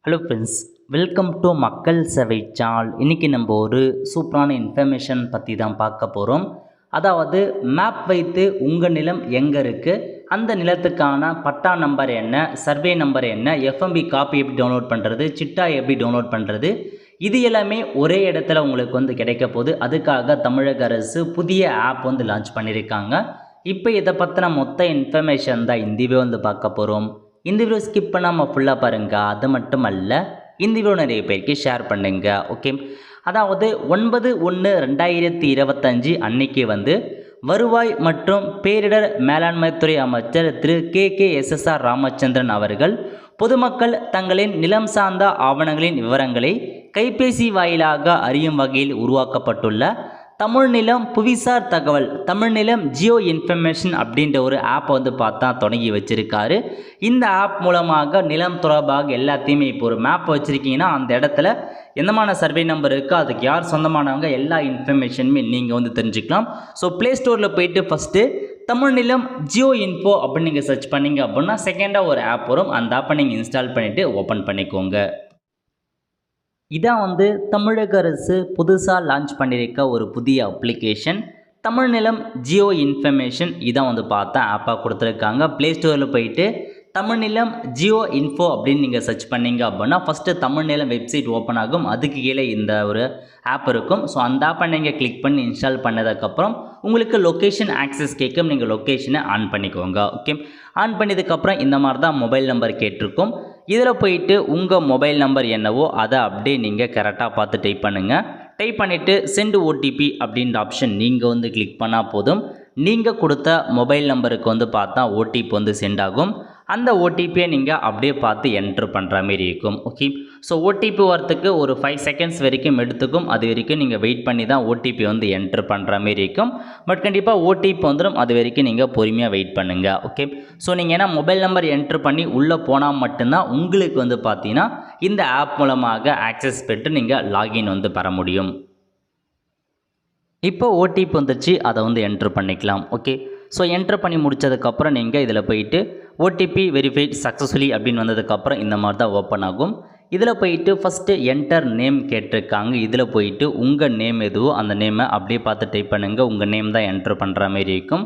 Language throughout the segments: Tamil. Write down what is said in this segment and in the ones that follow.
ஹலோ ஃப்ரெண்ட்ஸ், வெல்கம் டு மக்கள் சேவை சேனல். இன்றைக்கி நம்ம ஒரு சூப்பரான இன்ஃபர்மேஷன் பற்றி தான் பார்க்க போகிறோம். அதாவது மேப் வைத்து உங்கள் நிலம் எங்கே இருக்குது, அந்த நிலத்துக்கான பட்டா நம்பர் என்ன, சர்வே நம்பர் என்ன, எஃப்எம்பி காப்பி எப்படி டவுன்லோட் பண்ணுறது, சிட்டா எப்படி டவுன்லோட் பண்ணுறது, இது எல்லாமே ஒரே இடத்துல உங்களுக்கு கிடைக்க போகுது. அதுக்காக தமிழக அரசு புதிய ஆப் லான்ச் பண்ணியிருக்காங்க. இப்போ இதை பற்றின மொத்த இன்ஃபர்மேஷன் தான் இந்த வீடியோ பார்க்க போகிறோம். இந்த வீடியோ ஸ்கிப் பண்ணாமல் ஃபுல்லாக பாருங்கள். அது மட்டும் அல்ல, இந்த வீடியோ நிறைய பேருக்கு ஷேர் பண்ணுங்க. ஓகே, அதாவது 9/1/2025 அன்னைக்கு வருவாய் மற்றும் பேரிடர் மேலாண்மைத்துறை அமைச்சர் திரு KKSSR ராமச்சந்திரன் அவர்கள் பொதுமக்கள் தங்களின் நிலம் சார்ந்த ஆவணங்களின் விவரங்களை கைபேசி வாயிலாக அறியும் வகையில் உருவாக்கப்பட்டுள்ள தமிழ் நிலம் புவிசார் தகவல், தமிழ் நிலம் ஜியோ இன்ஃபர்மேஷன் அப்படின்ற ஒரு ஆப்பை பார்த்தா தொடங்கி வச்சுருக்காரு. இந்த ஆப் மூலமாக நிலம் தொடர்பாக எல்லாத்தையுமே இப்போ ஒரு மேப் வச்சுருக்கீங்கன்னா அந்த இடத்துல எந்தமான சர்வே நம்பர் இருக்கோ, அதுக்கு யார் சொந்தமானவங்க, எல்லா இன்ஃபர்மேஷனுமே நீங்கள் தெரிஞ்சுக்கலாம். ஸோ ப்ளே ஸ்டோரில் போயிட்டு ஃபஸ்ட்டு தமிழ் நிலம் ஜியோ இன்ஃபோ அப்படின்னு நீங்கள் சர்ச் பண்ணிங்க அப்படின்னா செகண்டாக ஒரு ஆப் வரும். அந்த ஆப்பை நீங்கள் இன்ஸ்டால் பண்ணிவிட்டு ஓப்பன் பண்ணிக்கோங்க. இதான் தமிழக அரசு புதுசாக லான்ச் பண்ணியிருக்க ஒரு புதிய அப்ளிகேஷன் தமிழ் நிலம் ஜியோ இன்ஃபர்மேஷன். இதான் பார்த்தா ஆப்பாக கொடுத்துருக்காங்க. ப்ளே ஸ்டோரில் போயிட்டு தமிழ் நிலம் ஜியோ இன்ஃபோ அப்படின்னு நீங்கள் சர்ச் பண்ணிங்க அப்படின்னா ஃபஸ்ட்டு தமிழ் நிலம் வெப்சைட் ஓப்பன் ஆகும். அதுக்கு கீழே இந்த ஒரு ஆப் இருக்கும். ஸோ அந்த ஆப்பை நீங்கள் கிளிக் பண்ணி இன்ஸ்டால் பண்ணதுக்கப்புறம் உங்களுக்கு லொக்கேஷன் ஆக்சஸ் கேட்கும். நீங்கள் லொக்கேஷனை ஆன் பண்ணிக்கோங்க. ஓகே, ஆன் பண்ணதுக்கப்புறம் இந்த மாதிரி தான் மொபைல் நம்பர் கேட்டிருக்கும். இதில் போயிட்டு உங்கள் மொபைல் நம்பர் என்னவோ அதை அப்படியே நீங்கள் கரெக்டாக பார்த்து டைப் பண்ணுங்கள். டைப் பண்ணிவிட்டு சென்ட் ஓடிபி அப்படின்ற ஆப்ஷன் நீங்கள் கிளிக் பண்ணால் போதும். நீங்கள் கொடுத்த மொபைல் நம்பருக்கு பார்த்தா ஓடிபி சென்ட் ஆகும். அந்த ஓடிபியை நீங்கள் அப்படியே பார்த்து என்ட்ரு பண்ணுற மாரி இருக்கும். ஓகே, ஸோ ஓடிபி வரத்துக்கு ஒரு 5 செகண்ட்ஸ் வரைக்கும் எடுத்துக்கும். அது வரைக்கும் நீங்கள் வெயிட் பண்ணி தான் ஓடிபி என்ட்ரு பண்ணுற மாரி இருக்கும். பட் கண்டிப்பாக ஓடிபி வந்துடும். அது வரைக்கும் நீங்கள் பொறுமையாக வெயிட் பண்ணுங்கள். ஓகே, ஸோ நீங்கள் ஏன்னா மொபைல் நம்பர் என்ட்ரு பண்ணி உள்ளே போனால் மட்டும்தான் உங்களுக்கு பார்த்தீங்கன்னா இந்த ஆப் மூலமாக ஆக்சஸ் பெற்று நீங்கள் லாகின் பெற முடியும். இப்போ ஓடிபி வந்துச்சு, அதை என்ட்ரு பண்ணிக்கலாம். ஓகே, ஸோ என்ட்ரு பண்ணி முடித்ததுக்கப்புறம் நீங்கள் இதில் போயிட்டு ஓடிபி வெரிஃபைட் சக்ஸஸ்ஃபுல்லி அப்படின்னு வந்ததுக்கப்புறம் இந்த மாதிரி தான் ஓப்பன் ஆகும். இதில் போயிட்டு ஃபஸ்ட்டு என்டர் நேம் கேட்டிருக்காங்க. இதில் போயிட்டு உங்கள் நேம் எதுவோ அந்த நேமை அப்படியே பார்த்து டைப் பண்ணுங்கள். உங்கள் நேம் தான் என்ட்ரு பண்ணுற மாரி இருக்கும்.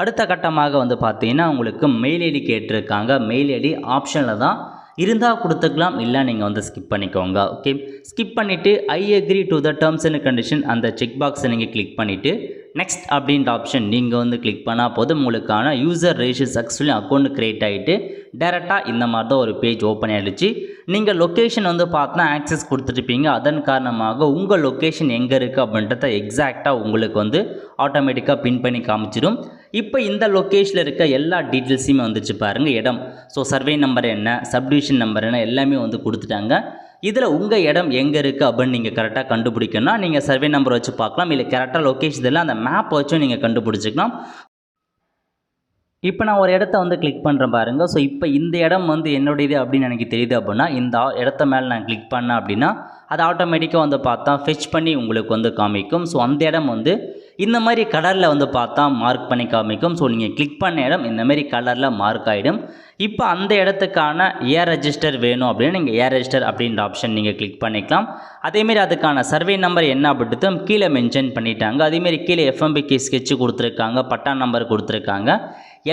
அடுத்த கட்டமாக பார்த்தீங்கன்னா உங்களுக்கு மெயில் ஐடி கேட்டிருக்காங்க. மெயில் ஐடி ஆப்ஷனில் தான் இருந்தால் கொடுத்துக்கலாம், இல்லை நீங்கள் ஸ்கிப் பண்ணிக்கோங்க. ஓகே, ஸ்கிப் பண்ணிவிட்டு I agree to the terms and condition அந்த செக் பாக்ஸை நீங்கள் கிளிக் பண்ணிவிட்டு நெக்ஸ்ட் அப்படின்ற ஆப்ஷன் நீங்கள் கிளிக் பண்ணால் போதும். உங்களுக்கான user register successfully account create ஆகிட்டு டேரெக்டாக இந்த மாதிரி தான் ஒரு பேஜ் ஓப்பன் ஆகிடுச்சு. நீங்கள் லொக்கேஷன் பார்த்தா ஆக்சஸ் கொடுத்துருப்பீங்க. அதன் காரணமாக உங்கள் லொக்கேஷன் எங்கே இருக்குது அப்படின்றத எக்ஸாக்டாக உங்களுக்கு ஆட்டோமேட்டிக்காக பின் பண்ணி காமிச்சிடும். இப்போ இந்த லொக்கேஷனில் இருக்க எல்லா டீட்டெயில்ஸுமே வந்துச்சு பாருங்கள். இடம், ஸோ சர்வே நம்பர் என்ன, சப்டிவிஷன் நம்பர் என்ன, எல்லாமே கொடுத்துட்டாங்க. இதில் உங்கள் இடம் எங்கே இருக்குது அப்படின்னு நீங்கள் கரெக்டாக கண்டுபிடிக்கணும்னா நீங்கள் சர்வே நம்பர் வச்சு பார்க்கலாம். இல்லை கரெக்டாக லொக்கேஷன் இதில் அந்த மேப் வச்சும் நீங்கள் கண்டுபிடிச்சிக்கலாம். இப்போ நான் ஒரு இடத்த கிளிக் பண்ணுறேன் பாருங்கள். ஸோ இப்போ இந்த இடம் என்னுடையது அப்படின்னு எனக்கு தெரியுது அப்படின்னா இந்த இடத்த மேலே நான் கிளிக் பண்ணேன் அப்படின்னா அது ஆட்டோமேட்டிக்காக பார்த்தா ஃபெச் பண்ணி உங்களுக்கு காமிக்கும். ஸோ அந்த இடம் இந்த மாதிரி கலரில் பார்த்தா மார்க் பண்ணி காமிக்கும். ஸோ நீங்கள் கிளிக் பண்ண இடம் இந்த மாதிரி கலரில் மார்க் ஆகிடும். இப்போ அந்த இடத்துக்கான ஏர் ரெஜிஸ்டர் வேணும் அப்படின்னு நீங்கள் ஏர் ரெஜிஸ்டர் அப்படின்ற ஆப்ஷன் நீங்கள் கிளிக் பண்ணிக்கலாம். அதேமாரி அதுக்கான சர்வே நம்பர் என்ன அப்படின்ட்டு கீழே மென்ஷன் பண்ணிட்டாங்க. அதேமாரி கீழே எஃப்எம்பிக்கு ஸ்கெட்ச் கொடுத்துருக்காங்க, பட்டா நம்பர் கொடுத்துருக்காங்க.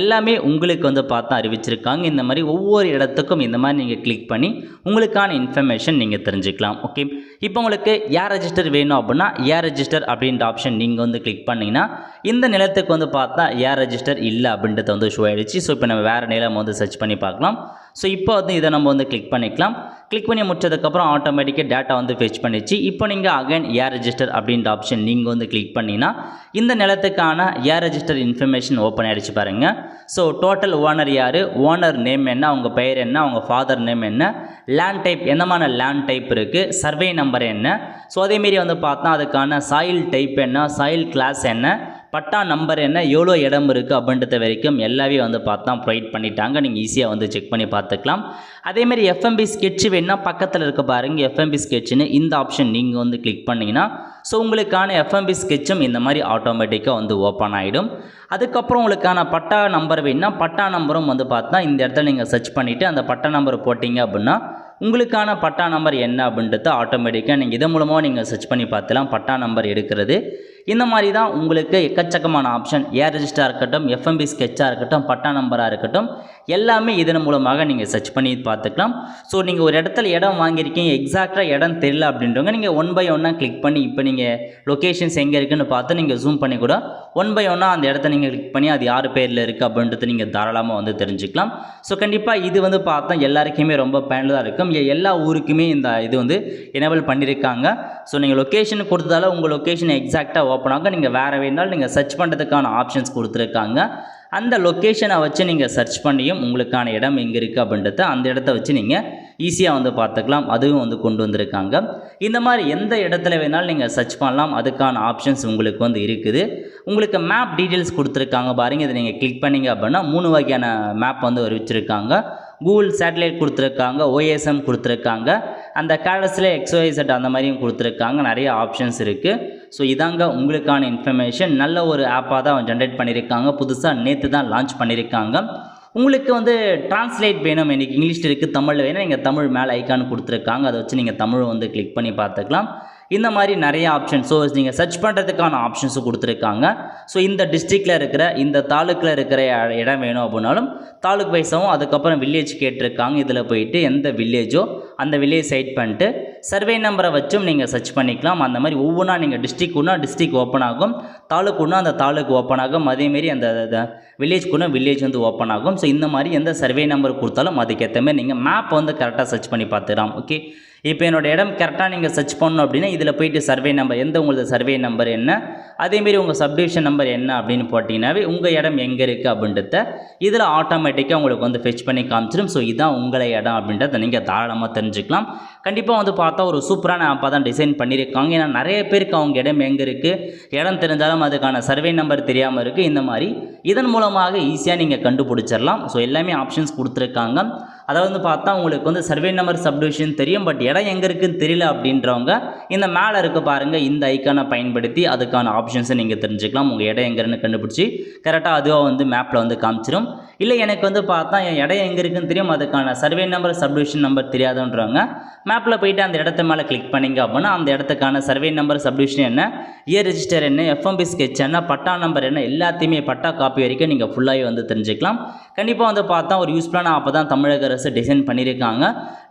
எல்லாமே உங்களுக்கு பார்த்தா அறிவிச்சிருக்காங்க. இந்த மாதிரி ஒவ்வொரு இடத்துக்கும் இந்த மாதிரி நீங்கள் கிளிக் பண்ணி உங்களுக்கான இன்ஃபர்மேஷன் நீங்கள் தெரிஞ்சுக்கலாம். ஓகே, இப்போ உங்களுக்கு ஏர் ரெஜிஸ்டர் வேணும் அப்படின்னா ஏர் ரெஜிஸ்டர் அப்படின்ற ஆப்ஷன் நீங்கள் கிளிக் பண்ணிங்கன்னா இந்த நிலத்துக்கு பார்த்தா ஏர் ரெஜிஸ்டர் இல்லை அப்படின்றது ஷோ ஆகிடுச்சு. ஸோ இப்போ நம்ம வேறு நிலம் சர்ச் பண்ணி பார்க்கலாம். ஸோ இப்போ இதை நம்ம கிளிக் பண்ணிக்கலாம். கிளிக் பண்ணி முடிச்சதுக்கப்புறம் ஆட்டோமேட்டிக்காக டேட்டா ஃபெச் பண்ணிச்சு. இப்போ நீங்கள் அகைன் ஏர் ரெஜிஸ்டர் அப்படின்ற ஆப்ஷன் நீங்கள் கிளிக் பண்ணிங்கன்னா இந்த நிலத்துக்கான ஏர் ரெஜிஸ்டர் இன்ஃபர்மேஷன் ஓப்பன் ஆகிடுச்சு பாருங்கள். ஸோ டோட்டல் ஓனர் யார், ஓனர் நேம் என்ன, அவங்க பெயர் என்ன, அவங்க ஃபாதர் நேம் என்ன, லேண்ட் டைப் எந்தமான லேண்ட் டைப் இருக்குது, சர்வே நம்பர் என்ன, ஸோ அதேமாரி பார்த்தா அதுக்கான சாயில் டைப் என்ன, சாயில் கிளாஸ் என்ன, பட்டா நம்பர் என்ன, எவ்வளோ இடம் இருக்குது அப்படின்றத வரைக்கும் எல்லாமே பார்த்தா ப்ரொவைட் பண்ணிட்டாங்க. நீங்கள் ஈஸியாக செக் பண்ணி பார்த்துக்கலாம். அதேமாரி எஃப்எம்பி ஸ்கெட்ச் வேணுன்னா பக்கத்தில் இருக்க பாருங்கள் எஃப்எம்பி ஸ்கெட்ச்னு இந்த ஆப்ஷன் நீங்கள் கிளிக் பண்ணிங்கன்னா ஸோ உங்களுக்கான எஃப்எம்பி ஸ்கெட்சும் இந்த மாதிரி ஆட்டோமேட்டிக்காக ஓப்பன் ஆகிடும். அதுக்கப்புறம் உங்களுக்கான பட்டா நம்பர் வேணுன்னா பட்டா நம்பரும் பார்த்தா இந்த இடத்துல நீங்கள் சர்ச் பண்ணிவிட்டு அந்த பட்டா நம்பர் போட்டிங்க அப்படின்னா உங்களுக்கான பட்டா நம்பர் என்ன அப்படின்றது ஆட்டோமேட்டிக்காக நீங்கள் இதன் மூலமாக நீங்கள் சர்ச் பண்ணி பார்த்துலாம் பட்டா நம்பர் எடுக்கிறது. இந்த மாதிரி தான் உங்களுக்கு எக்கச்சக்கமான ஆப்ஷன் ஏர் ரெஜிஸ்டராக இருக்கட்டும், எஃப்எம்பி ஸ்கெட்சாக இருக்கட்டும், பட்டா நம்பராக இருக்கட்டும், எல்லாமே இதன் மூலமாக நீங்கள் சர்ச் பண்ணி பார்த்துக்கலாம். ஸோ நீங்கள் ஒரு இடத்துல இடம் வாங்கியிருக்கீங்க, எக்ஸாக்டாக இடம் தெரியல அப்படின்றவங்க நீங்கள் 1 by 1 கிளிக் பண்ணி இப்போ நீங்கள் லொக்கேஷன்ஸ் எங்கே இருக்குதுன்னு பார்த்து நீங்கள் ஜூம் பண்ணி கூட 1 by 1 அந்த இடத்த நீங்கள் கிளிக் பண்ணி அது யார் பேரில் இருக்குது அப்படின்றது நீங்கள் தாராளமாக வந்து தெரிஞ்சுக்கலாம். ஸோ கண்டிப்பாக இது வந்து பார்த்தா எல்லாருக்குமே ரொம்ப பயனுள்ளதாக இருக்கும். எல்லா ஊருக்குமே இந்த இது வந்து எனேபிள் பண்ணியிருக்காங்க. ஸோ நீங்கள் லொக்கேஷன் கொடுத்ததால உங்கள் லொக்கேஷன் எக்ஸாக்டாக ஓப்பன் ஆக நீங்கள் வேறு வேணாலும் நீங்கள் சர்ச் பண்ணுறதுக்கான ஆப்ஷன்ஸ் கொடுத்துருக்காங்க. அந்த லொக்கேஷனை வச்சு நீங்கள் சர்ச் பண்ணியும் உங்களுக்கான இடம் எங்கே இருக்குது அப்படின்றத அந்த இடத்த வச்சு நீங்கள் ஈஸியாக வந்து பார்த்துக்கலாம். அதுவும் வந்து கொண்டு வந்திருக்காங்க. இந்த மாதிரி எந்த இடத்துல வேணாலும் நீங்கள் சர்ச் பண்ணலாம். அதுக்கான ஆப்ஷன்ஸ் உங்களுக்கு வந்து இருக்குது. உங்களுக்கு மேப் டீட்டெயில்ஸ் கொடுத்துருக்காங்க பாருங்கள். இதை நீங்கள் கிளிக் பண்ணிங்க அப்படின்னா 3 வகையான மேப் வந்து வச்சுருக்காங்க. கூகுள் சேட்டலைட் கொடுத்துருக்காங்க, OSM கொடுத்துருக்காங்க, அந்த கேலஸில் XYZ அந்த மாதிரியும் கொடுத்துருக்காங்க. நிறைய ஆப்ஷன்ஸ் இருக்குது. ஸோ இதாங்க உங்களுக்கான இன்ஃபர்மேஷன். நல்ல ஒரு ஆப்பாக தான் ஜென்ரேட் பண்ணியிருக்காங்க. புதுசாக நேற்று தான் லான்ச் பண்ணியிருக்காங்க. உங்களுக்கு வந்து டிரான்ஸ்லேட் வேணும், எனக்கு இங்கிலீஷில் இருக்குது, தமிழில் வேணும், நீங்கள் தமிழ் மேலே ஐக்கான் கொடுத்துருக்காங்க. அதை வச்சு நீங்கள் தமிழ் வந்து கிளிக் பண்ணி பார்த்துக்கலாம். இந்த மாதிரி நிறைய ஆப்ஷன். ஸோ நீங்கள் சர்ச் பண்ணுறதுக்கான ஆப்ஷன்ஸும் கொடுத்துருக்காங்க. ஸோ இந்த டிஸ்ட்ரிக்டில் இருக்கிற இந்த தாலுக்கில் இருக்கிற இடம் வேணும் அப்படின்னாலும் தாலுக் வைஸாகவும் அதுக்கப்புறம் வில்லேஜ் கேட்டிருக்காங்க. இதில் போயிட்டு எந்த வில்லேஜோ அந்த வில்லேஜ் சைட் பண்ணிட்டு சர்வே நம்பரை வச்சும் நீங்கள் சர்ச் பண்ணிக்கலாம். அந்த மாதிரி ஒவ்வொன்றா நீங்கள் டிஸ்ட்ரிக்ட்னா டிஸ்ட்ரிக்ட் ஓப்பன் ஆகும், தாலுக்குன்னா அந்த தாலுக்கு ஓப்பன் ஆகும், அதேமாரி அந்த வில்லேஜ்க்குன்னா வில்லேஜ் வந்து ஓப்பன் ஆகும். ஸோ இந்த மாதிரி எந்த சர்வே நம்பர் கொடுத்தாலும் அதுக்கேற்ற மாதிரி நீங்கள் மேப் வந்து கரெக்டாக சர்ச் பண்ணி பார்த்துக்கலாம். ஓகே, இப்போ என்னோடய இடம் கரெக்டாக நீங்கள் சர்ச் பண்ணணும் அப்படின்னா இதில் போய்ட்டு சர்வே நம்பர் எந்த உங்களது சர்வே நம்பர் என்ன, அதேமாரி உங்கள் சப்டிவிஷன் நம்பர் என்ன அப்படின்னு போட்டிங்கன்னாவே உங்கள் இடம் எங்கே இருக்குது அப்படின்றத இதில் ஆட்டோமேட்டிக்காக உங்களுக்கு வந்து ஃபெச் பண்ணி காமிச்சிடும். ஸோ இதுதான் உங்களை இடம் அப்படின்றத நீங்கள் தாராளமாக தெரிஞ்சுக்கலாம். கண்டிப்பாக வந்து பார்த்தா ஒரு சூப்பரான ஆப்பாக தான் டிசைன் பண்ணியிருக்காங்க. ஏன்னா நிறைய பேருக்கு அவங்க இடம் எங்கே இருக்குது, இடம் தெரிஞ்சாலும் அதுக்கான சர்வே நம்பர் தெரியாமல் இருக்குது. இந்த மாதிரி இதன் மூலமாக ஈஸியாக நீங்கள் கண்டுபிடிச்சிடலாம். ஸோ எல்லாமே ஆப்ஷன்ஸ் கொடுத்துருக்காங்க. அதாவது வந்து பார்த்தா உங்களுக்கு வந்து சர்வே நம்பர் சப்டிவிஷன் தெரியும், பட் இடம் எங்கே இருக்குதுன்னு தெரியல அப்படின்றவங்க இந்த மேலே இருக்க பாருங்கள், இந்த ஐக்கானை பயன்படுத்தி அதுக்கான ஆப்ஷன்ஸை நீங்கள் தெரிஞ்சுக்கலாம். உங்கள் இடம் எங்கேன்னு கண்டுபிடிச்சி கரெக்டாக அதுவாக வந்து மேப்பில் வந்து காமிச்சிடும். இல்லை எனக்கு வந்து பார்த்தா என் இடம் எங்கே இருக்குன்னு தெரியும், அதுக்கான சர்வே நம்பர் சப்டிவிஷன் நம்பர் தெரியாதுன்றவங்க மேப்பில் போய்ட்டு அந்த இடத்த மேலே கிளிக் பண்ணிங்க அப்படின்னா அந்த இடத்துக்கான சர்வே நம்பர் சப்டிவிஷன் என்ன, இயர் ரெஜிஸ்டர் என்ன, எஃப்எம்பி ஸ்கெட்ச் என்ன, பட்டா நம்பர் என்ன, எல்லாத்தையுமே பட்டா காப்பி வரைக்கும் நீங்கள் ஃபுல்லாகவே வந்து தெரிஞ்சுக்கலாம். கண்டிப்பாக வந்து பார்த்தா ஒரு யூஸ்ஃபுல்லான ஆப்பை தான் தமிழக அரசு டிசைன் பண்ணியிருக்காங்க.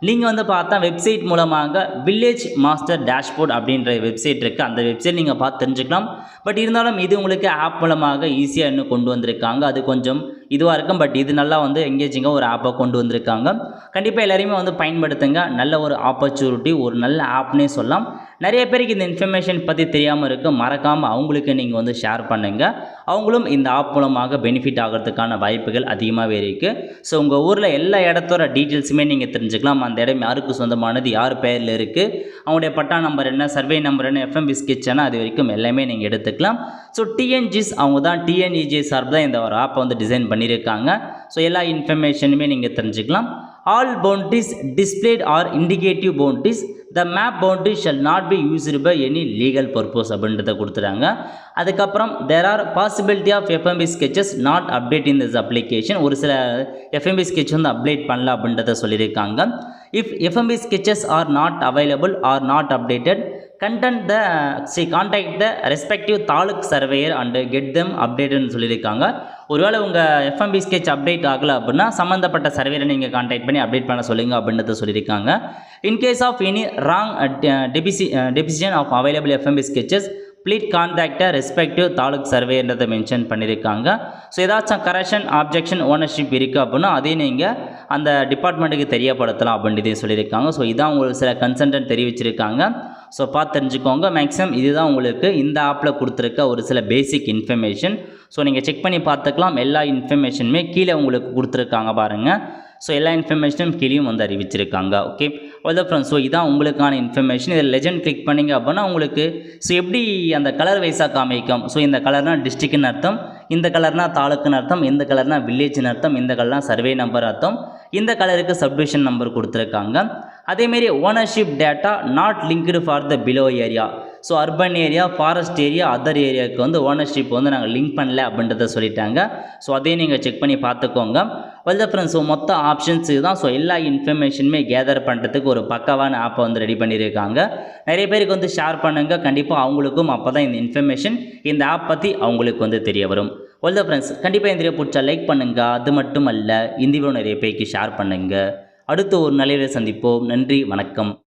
நீங்கள் வந்து பார்த்தா வெப்சைட் மூலமாக வில்லேஜ் மாஸ்டர் டேஷ்போர்ட் அப்படின்ற வெப்சைட் இருக்குது. அந்த வெப்சைட் நீங்கள் பார்த்து தெரிஞ்சுக்கலாம். பட் இருந்தாலும் இது உங்களுக்கு ஆப் மூலமாக ஈஸியாக இன்னும் கொண்டு வந்திருக்காங்க. அது கொஞ்சம் இதுவாக இருக்கும், பட் இது நல்லா வந்து எங்கேஜிங்காக ஒரு ஆப்பை கொண்டு வந்திருக்காங்க. கண்டிப்பாக எல்லாரையுமே வந்து பயன்படுத்துங்க. நல்ல ஒரு ஆப்பர்ச்சுனிட்டி, ஒரு நல்ல ஆப்னே சொல்லலாம். நிறைய பேருக்கு இந்த இன்ஃபர்மேஷன் பற்றி தெரியாமல் இருக்குது, மறக்காமல் அவங்களுக்கு நீங்கள் வந்து ஷேர் பண்ணுங்கள். அவங்களும் இந்த ஆப் மூலமாக பெனிஃபிட் ஆகிறதுக்கான வாய்ப்புகள் அதிகமாகவே இருக்குது. ஸோ உங்கள் ஊரில் எல்லா இடத்தோட டீட்டெயில்ஸுமே நீங்கள் தெரிஞ்சுக்கலாம். அந்த இடம் யாருக்கு சொந்தமானது, யார் பேரில் இருக்குது, அவங்களுடைய பட்டா நம்பர் என்ன, சர்வே நம்பர் என்ன, எஃப்எம்பி ஸ்கெட்ச் என்ன, அது வரைக்கும் எல்லாமே நீங்கள் எடுத்துக்கலாம். ஸோ டிஎன்ஜிஸ் அவங்க தான் டிஎன்இஜே சார்பு தான் இந்த ஒரு ஆப்பை வந்து டிசைன் பண்ணியிருக்காங்க. ஸோ எல்லா இன்ஃபர்மேஷனுமே நீங்கள் தெரிஞ்சுக்கலாம். All boundaries displayed are indicative boundaries. The map boundary shall not be used by any legal purpose அப்படின்றத கொடுத்துறாங்க. அதுக்கப்புறம் there are possibility of FMB sketches not update in this application. ஒரு சில FMB sketch வந்து அப்டேட் பண்ணல அப்படின்றத சொல்லியிருக்காங்க. If FMB sketches are not available or not updated, contact the respective taluk surveyor and get them updated சொல்லியிருக்காங்க. ஒருவேளை உங்கள் எஃப்எம்பி ஸ்கெட்ச் அப்டேட் ஆகலை அப்படின்னா சம்மந்தப்பட்ட சர்வேரை நீங்கள் கான்டாக்ட் பண்ணி அப்டேட் பண்ண சொல்லுங்கள் அப்படின்றத சொல்லியிருக்காங்க. In case of any wrong depiction of available FMB sketches please கான்டாக்டை ரெஸ்பெக்டிவ் தாலுக் சர்வேன்றதை மென்ஷன் பண்ணியிருக்காங்க. ஸோ ஏதாச்சும் கரெக்ஷன், ஆப்ஜெக்ஷன், ஓனர்ஷிப் இருக்குது அப்படின்னா அதையும் நீங்கள் அந்த டிபார்ட்மெண்ட்டுக்கு தெரியப்படுத்தலாம் அப்படின்றதையும் சொல்லியிருக்காங்க. ஸோ இதான் உங்களுக்கு சில கன்சல்டன்ட் தெரிவிச்சிருக்காங்க. ஸோ பார்த்து தெரிஞ்சுக்கோங்க. மேக்ஸிமம் இதுதான் உங்களுக்கு இந்த ஆப்பில் கொடுத்துருக்க ஒரு சில பேசிக் இன்ஃபர்மேஷன். ஸோ நீங்கள் செக் பண்ணி பார்த்துக்கலாம். எல்லா இன்ஃபர்மேஷனுமே கீழே உங்களுக்கு கொடுத்துருக்காங்க பாருங்கள். ஸோ எல்லா இன்ஃபர்மேஷனும் கீழேயும் வந்து அறிவிச்சிருக்காங்க. ஓகே அவ்வளோ ஃப்ரெண்ட்ஸ். ஸோ இதான் உங்களுக்கான இன்ஃபர்மேஷன். இதில் லெஜண்ட் கிளிக் பண்ணிங்க அப்படின்னா உங்களுக்கு ஸோ எப்படி அந்த கலர் வைஸாக காமிக்கும். ஸோ இந்த கலர்னால் டிஸ்ட்ரிக்ட்னு அர்த்தம், இந்த கலர்னால் தாலுக்குன்னு அர்த்தம், இந்த கலர்னால் வில்லேஜ்னு அர்த்தம், இந்த கலர்னால் சர்வே நம்பர் அர்த்தம், இந்த கலருக்கு சப்டிவிஷன் நம்பர் கொடுத்துருக்காங்க. அதேமாரி ownership data not linked for the below area. So urban area, forest area, other ஏரியாவுக்கு வந்து ஓனர்ஷிப் வந்து நாங்கள் லிங்க் பண்ணல அப்படின்றத சொல்லிட்டாங்க. ஸோ அதையும் நீங்கள் செக் பண்ணி பார்த்துக்கோங்க. வெல் ஃப்ரெண்ட்ஸ், ஸோ மொத்த ஆப்ஷன்ஸ் இதுதான். ஸோ எல்லா இன்ஃபர்மேஷனுமே கேதர் பண்ணுறதுக்கு ஒரு பக்காவான ஆப்பை வந்து ரெடி பண்ணியிருக்காங்க. நிறைய பேருக்கு வந்து ஷேர் பண்ணுங்கள். கண்டிப்பாக அவங்களுக்கும் அப்போ தான் இந்த இன்ஃபர்மேஷன், இந்த ஆப் பற்றி அவங்களுக்கு வந்து தெரிய வரும். வெல் ஃப்ரெண்ட்ஸ், கண்டிப்பாக இந்த வீடியோ பிடிச்சா லைக் பண்ணுங்கள். அது மட்டும் அல்ல, இந்த வீடியோ நிறைய பேருக்கு ஷேர் பண்ணுங்கள். அடுத்து ஒரு நல்ல சந்திப்போம். நன்றி, வணக்கம்.